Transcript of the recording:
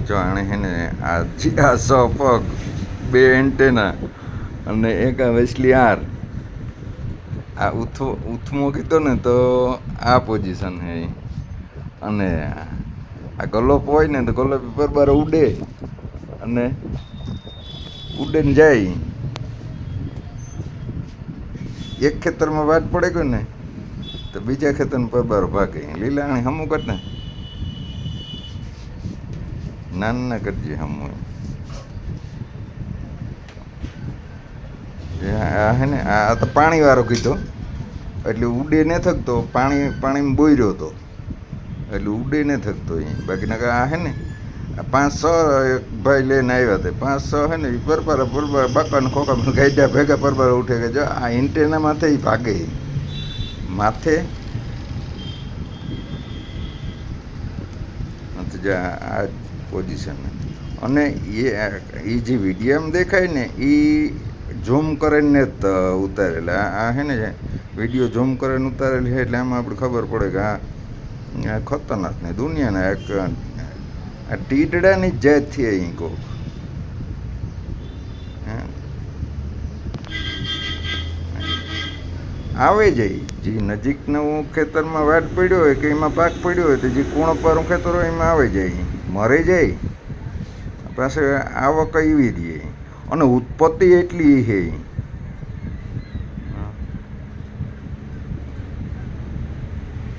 જો આણે હે ને આ 6 પગ, 2 એન્ટેના અને એક આ વેસલી આર. આ ઉથમો કીધો ને તો આ પોઝિશન હે. અને આ ગલોપ હોય ને તો ગલોપ બરાબર ઉડે અને ઉડે ને જાય. એક ખેતરમાં વાટ પડે ગયો ને તો બીજા ખેતરમાં પરબારો ભાગે. લીલાણી હમું કર ને નાના કરજે હમું. આ હે ને આ તો પાણી વાળો કીધો એટલે ઉડે ન થકતો. પાણીમાં બોયર્યો હતો એટલે ઉડે ન થકતો. બાકી ના આ હે ને 5-6 એક ભાઈ લઈને આવ્યા હતા. 5-6 હે ને એ પરબાર બાકાને ખોખા ગાયડા ભેગા પરબાર ઉઠે કે જો આ એન્ટેના માથે એ ભાગે માથે આ પોઝિશન. અને એ જે વિડીયોમાં દેખાય ને એ ઝૂમ કરીને જ ઉતારેલા. આ હે ને વિડીયો ઝૂમ કરીને ઉતારેલી છે એટલે આમાં આપણે ખબર પડે કે આ ખતરનાક ને દુનિયાના એક આ ટીટડાની જ જાત થી અહીં કહું. આવે જાય જે નજીકનું ખેતરમાં વાટ પડ્યો હોય કે એમાં પાક પડ્યો હોય તો જે કૂણપારું ખેતર હોય એમાં આવે જાય, મરે જાય. પાસે આવક એવી રહે અને ઉત્પત્તિ એટલી છે.